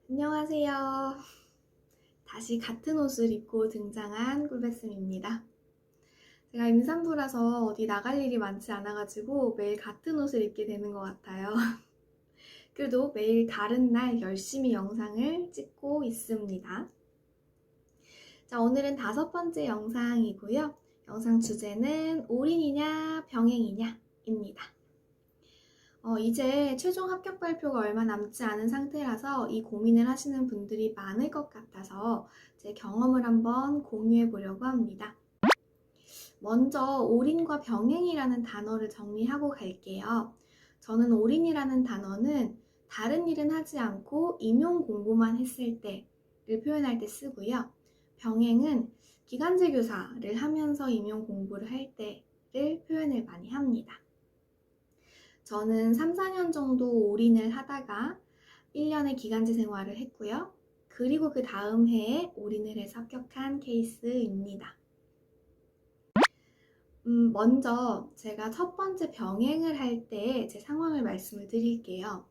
안녕하세요. 다시 같은 옷을 입고 등장한 꿀베스입니다. 제가 임산부라서 어디 나갈 일이 많지 않아가지고 매일 같은 옷을 입게 되는 것 같아요. 그래도 매일 다른 날 열심히 영상을 찍고 있습니다. 자, 오늘은 5번째 영상이고요. 영상 주제는 올인이냐 병행이냐 입니다. 이제 최종 합격 발표가 얼마 남지 않은 상태라서 이 고민을 하시는 분들이 많을 것 같아서 제 경험을 한번 공유해 보려고 합니다. 먼저 올인과 병행이라는 단어를 정리하고 갈게요. 저는 올인이라는 단어는 다른 일은 하지 않고 임용 공부만 했을 때를 표현할 때 쓰고요. 병행은 기간제 교사를 하면서 임용 공부를 할 때를 표현을 많이 합니다. 저는 3, 4년 정도 올인을 하다가 1년의 기간제 생활을 했고요. 그리고 그 다음 해에 올인을 해서 합격한 케이스입니다. 먼저 제가 첫 번째 병행을 할 때 제 상황을 말씀을 드릴게요.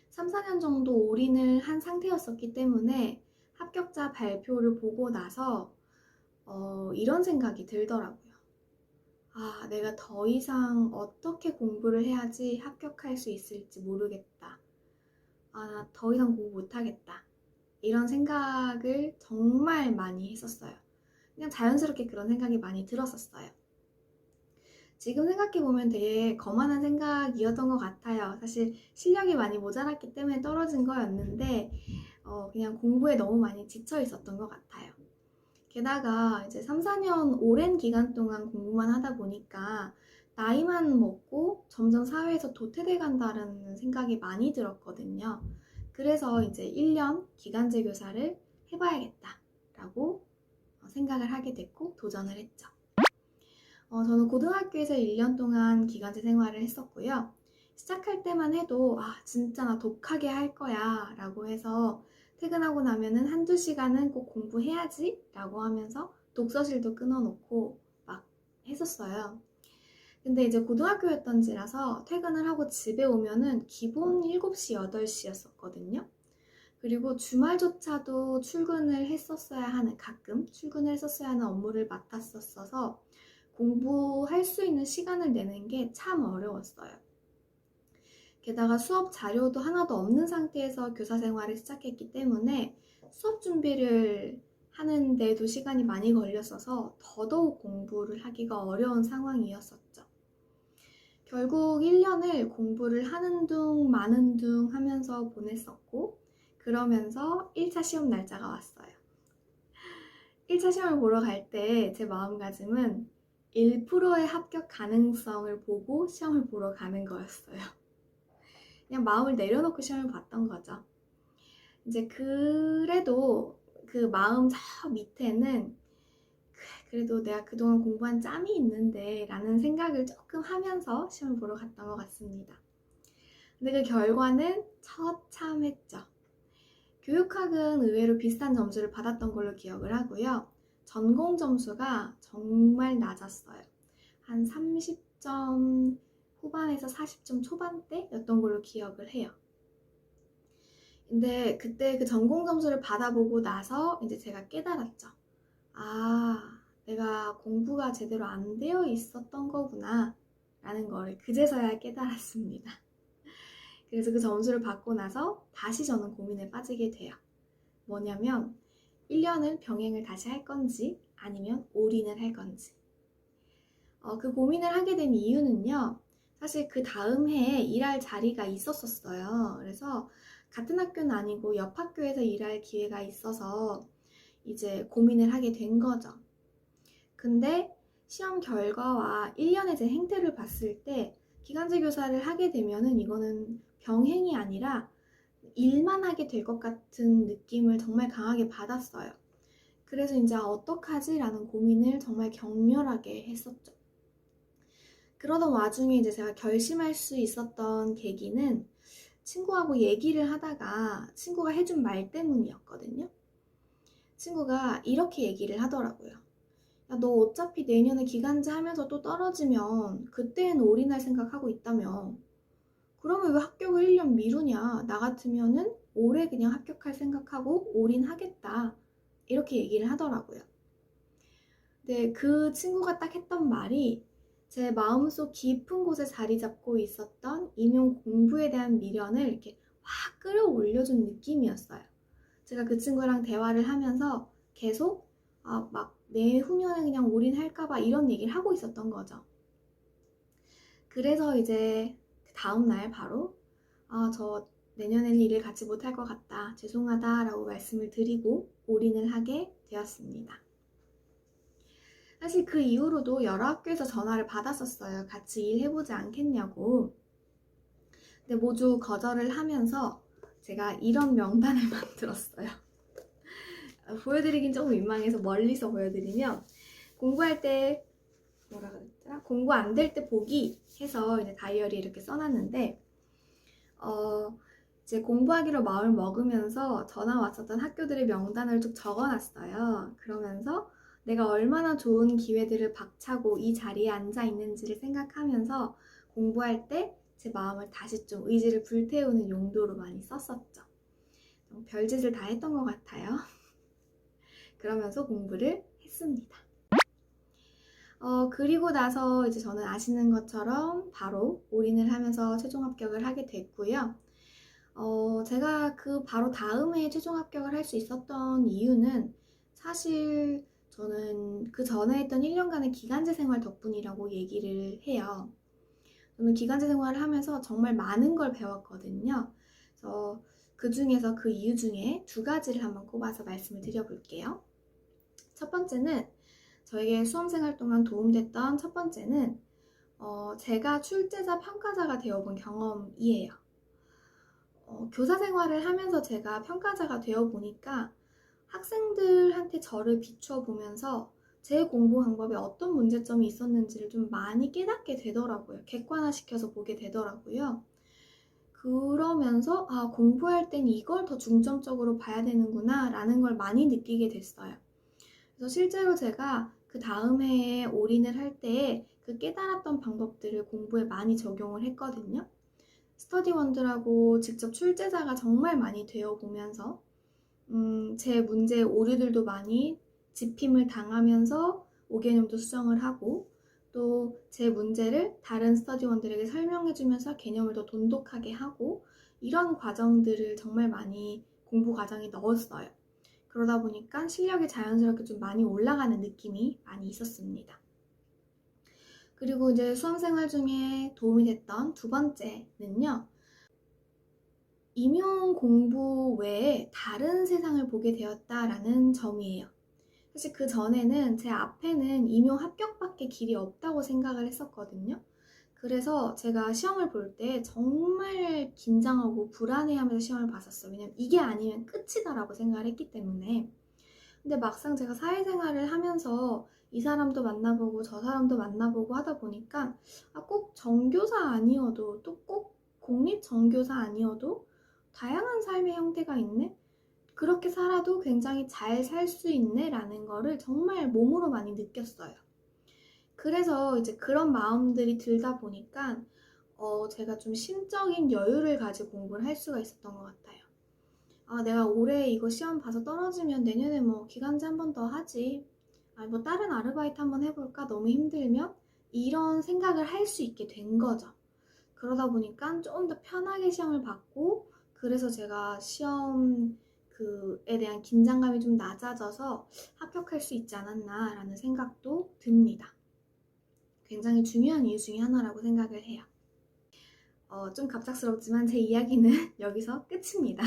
3, 4년 정도 올인을 한 상태였었기 때문에 합격자 발표를 보고 나서 이런 생각이 들더라고요. 아, 내가 더 이상 어떻게 공부를 해야지 합격할 수 있을지 모르겠다. 아, 나 더 이상 공부 못하겠다. 이런 생각을 정말 많이 했었어요. 그냥 자연스럽게 그런 생각이 많이 들었었어요. 지금 생각해보면 되게 거만한 생각이었던 것 같아요. 사실 실력이 많이 모자랐기 때문에 떨어진 거였는데 그냥 공부에 너무 많이 지쳐 있었던 것 같아요. 게다가 이제 3, 4년 오랜 기간 동안 공부만 하다 보니까 나이만 먹고 점점 사회에서 도태돼 간다는 생각이 많이 들었거든요. 그래서 이제 1년 기간제 교사를 해봐야겠다라고 생각을 하게 됐고 도전을 했죠. 저는 고등학교에서 1년 동안 기간제 생활을 했었고요. 시작할 때만 해도 진짜 나 독하게 할 거야 라고 해서 퇴근하고 나면은 한두 시간은 꼭 공부해야지 라고 하면서 독서실도 끊어놓고 막 했었어요. 근데 이제 고등학교였던지라서 퇴근을 하고 집에 오면은 기본 7시, 8시였었거든요. 그리고 주말조차도 출근을 했었어야 하는, 가끔 출근을 했었어야 하는 업무를 맡았었어서 공부할 수 있는 시간을 내는 게 참 어려웠어요. 게다가 수업 자료도 하나도 없는 상태에서 교사 생활을 시작했기 때문에 수업 준비를 하는데도 시간이 많이 걸렸어서 더더욱 공부를 하기가 어려운 상황이었었죠. 결국 1년을 공부를 하는 둥 마는 둥 하면서 보냈었고, 그러면서 1차 시험 날짜가 왔어요. 1차 시험을 보러 갈 때 제 마음가짐은 1%의 합격 가능성을 보고 시험을 보러 가는 거였어요. 그냥 마음을 내려놓고 시험을 봤던 거죠. 이제 그래도 그 마음 저 밑에는 그래도 내가 그동안 공부한 짬이 있는데 라는 생각을 조금 하면서 시험을 보러 갔던 것 같습니다. 근데 그 결과는 처참했죠. 교육학은 의외로 비슷한 점수를 받았던 걸로 기억을 하고요. 전공 점수가 정말 낮았어요. 한 30점 후반에서 40점 초반대였던 걸로 기억을 해요. 근데 그때 그 전공 점수를 받아보고 나서 이제 제가 깨달았죠. 아, 내가 공부가 제대로 안 되어 있었던 거구나 라는 거를 그제서야 깨달았습니다. 그래서 그 점수를 받고 나서 다시 저는 고민에 빠지게 돼요. 뭐냐면 1년을 병행을 다시 할 건지 아니면 올인을 할 건지. 그 고민을 하게 된 이유는요. 사실 그 다음 해에 일할 자리가 있었어요. 그래서 같은 학교는 아니고 옆 학교에서 일할 기회가 있어서 이제 고민을 하게 된 거죠. 근데 시험 결과와 1년의 제 행태를 봤을 때 기간제 교사를 하게 되면은 이거는 병행이 아니라 일만 하게 될 것 같은 느낌을 정말 강하게 받았어요. 그래서 이제 어떡하지? 라는 고민을 정말 격렬하게 했었죠. 그러던 와중에 이제 제가 결심할 수 있었던 계기는 친구하고 얘기를 하다가 친구가 해준 말 때문이었거든요. 친구가 이렇게 얘기를 하더라고요. 야, 너 어차피 내년에 기간제 하면서 또 떨어지면 그때는 올인할 생각하고 있다며. 그러면 왜 합격을 1년 미루냐? 나 같으면은 올해 그냥 합격할 생각하고 올인하겠다. 이렇게 얘기를 하더라고요. 근데 그 친구가 딱 했던 말이 제 마음속 깊은 곳에 자리 잡고 있었던 임용 공부에 대한 미련을 이렇게 확 끌어올려준 느낌이었어요. 제가 그 친구랑 대화를 하면서 계속 막 내후년에 그냥 올인할까봐 이런 얘기를 하고 있었던 거죠. 그래서 이제 그 다음날 바로 저 내년에는 일을 같이 못할 것 같다. 죄송하다라고 말씀을 드리고 올인을 하게 되었습니다. 사실 그 이후로도 여러 학교에서 전화를 받았었어요. 같이 일해보지 않겠냐고. 근데 모두 거절을 하면서 제가 이런 명단을 만들었어요. 보여드리긴 조금 민망해서 멀리서 보여드리면 공부할 때 뭐라 그랬더라? 공부 안 될 때 보기 해서 이제 다이어리에 이렇게 써놨는데 이제 공부하기로 마음을 먹으면서 전화 왔었던 학교들의 명단을 쭉 적어놨어요. 그러면서 내가 얼마나 좋은 기회들을 박차고 이 자리에 앉아 있는지를 생각하면서 공부할 때 제 마음을 다시 좀 의지를 불태우는 용도로 많이 썼었죠. 별짓을 다 했던 것 같아요. 그러면서 공부를 했습니다. 그리고 나서 이제 저는 아시는 것처럼 바로 올인을 하면서 최종 합격을 하게 됐고요. 제가 그 바로 다음에 최종 합격을 할 수 있었던 이유는 사실 저는 그 전에 했던 1년간의 기간제 생활 덕분이라고 얘기를 해요. 저는 기간제 생활을 하면서 정말 많은 걸 배웠거든요. 그래서 그 중에서 그 이유 중에 두 가지를 한번 꼽아서 말씀을 드려볼게요. 첫 번째는 저에게 수험생활 동안 도움됐던 첫 번째는 제가 출제자 평가자가 되어본 경험이에요. 교사 생활을 하면서 제가 평가자가 되어보니까 학생들한테 저를 비추어 보면서 제 공부 방법에 어떤 문제점이 있었는지를 좀 많이 깨닫게 되더라고요. 객관화시켜서 보게 되더라고요. 그러면서 공부할 땐 이걸 더 중점적으로 봐야 되는구나 라는 걸 많이 느끼게 됐어요. 그래서 실제로 제가 그 다음 해에 올인을 할 때 그 깨달았던 방법들을 공부에 많이 적용을 했거든요. 스터디원들하고 직접 출제자가 정말 많이 되어보면서 제 문제의 오류들도 많이 집힘을 당하면서 5개념도 수정을 하고 또 제 문제를 다른 스터디원들에게 설명해주면서 개념을 더 돈독하게 하고 이런 과정들을 정말 많이 공부 과정에 넣었어요. 그러다 보니까 실력이 자연스럽게 좀 많이 올라가는 느낌이 많이 있었습니다. 그리고 이제 수험생활 중에 도움이 됐던 두 번째는요. 임용 공부 외에 다른 세상을 보게 되었다라는 점이에요. 사실 그 전에는 제 앞에는 임용 합격밖에 길이 없다고 생각을 했었거든요. 그래서 제가 시험을 볼 때 정말 긴장하고 불안해하면서 시험을 봤었어요. 왜냐면 이게 아니면 끝이다라고 생각을 했기 때문에. 근데 막상 제가 사회생활을 하면서 이 사람도 만나보고 저 사람도 만나보고 하다 보니까 꼭 정교사 아니어도 또 꼭 공립 정교사 아니어도 다양한 삶의 형태가 있네? 그렇게 살아도 굉장히 잘 살 수 있네? 라는 거를 정말 몸으로 많이 느꼈어요. 그래서 이제 그런 마음들이 들다 보니까 제가 좀 심적인 여유를 가지고 공부를 할 수가 있었던 것 같아요. 내가 올해 이거 시험 봐서 떨어지면 내년에 뭐 기간제 한 번 더 하지. 뭐 다른 아르바이트 한번 해볼까? 너무 힘들면? 이런 생각을 할 수 있게 된 거죠. 그러다 보니까 좀 더 편하게 시험을 봤고 그래서 제가 시험에 대한 긴장감이 좀 낮아져서 합격할 수 있지 않았나 라는 생각도 듭니다. 굉장히 중요한 이유 중에 하나라고 생각을 해요. 좀 갑작스럽지만 제 이야기는 여기서 끝입니다.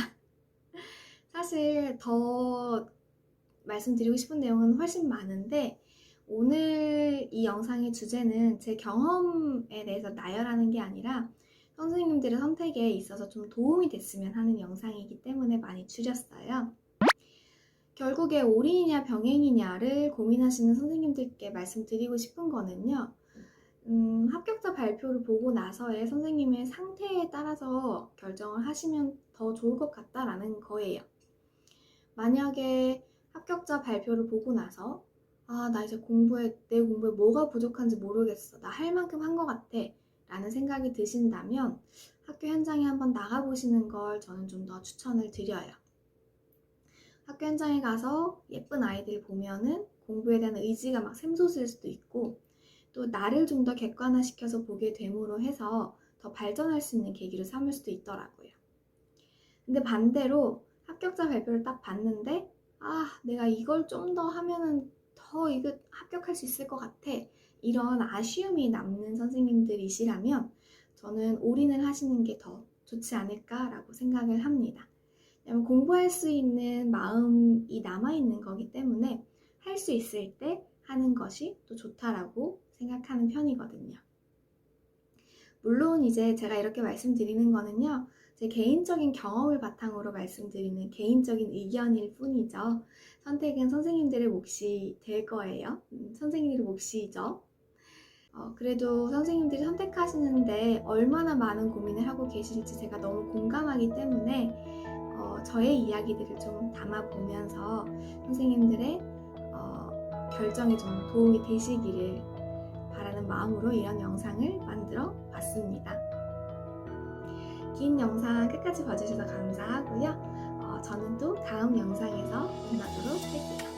사실 더 말씀드리고 싶은 내용은 훨씬 많은데 오늘 이 영상의 주제는 제 경험에 대해서 나열하는 게 아니라 선생님들의 선택에 있어서 좀 도움이 됐으면 하는 영상이기 때문에 많이 줄였어요. 결국에 올인이냐 병행이냐를 고민하시는 선생님들께 말씀드리고 싶은 거는요. 합격자 발표를 보고 나서의 선생님의 상태에 따라서 결정을 하시면 더 좋을 것 같다라는 거예요. 만약에 합격자 발표를 보고 나서 나 이제 내 공부에 뭐가 부족한지 모르겠어. 나 할 만큼 한 것 같아. 라는 생각이 드신다면 학교 현장에 한번 나가보시는 걸 저는 좀 더 추천을 드려요. 학교 현장에 가서 예쁜 아이들 보면은 공부에 대한 의지가 막 샘솟을 수도 있고, 또 나를 좀 더 객관화시켜서 보게 됨으로 해서 더 발전할 수 있는 계기로 삼을 수도 있더라고요. 근데 반대로 합격자 발표를 딱 봤는데, 내가 이걸 좀 더 하면은 더 이거 합격할 수 있을 것 같아, 이런 아쉬움이 남는 선생님들이시라면 저는 올인을 하시는 게 더 좋지 않을까라고 생각을 합니다. 왜냐면 공부할 수 있는 마음이 남아있는 거기 때문에 할 수 있을 때 하는 것이 또 좋다라고 생각하는 편이거든요. 물론 이제 제가 이렇게 말씀드리는 거는요, 제 개인적인 경험을 바탕으로 말씀드리는 개인적인 의견일 뿐이죠. 선택은 선생님들의 몫이 될 거예요. 선생님들의 몫이죠. 그래도 선생님들이 선택하시는데 얼마나 많은 고민을 하고 계실지 제가 너무 공감하기 때문에 저의 이야기들을 좀 담아보면서 선생님들의 결정에 좀 도움이 되시기를 바라는 마음으로 이런 영상을 만들어 봤습니다. 긴 영상 끝까지 봐주셔서 감사하고요. 저는 또 다음 영상에서 만나도록 할게요.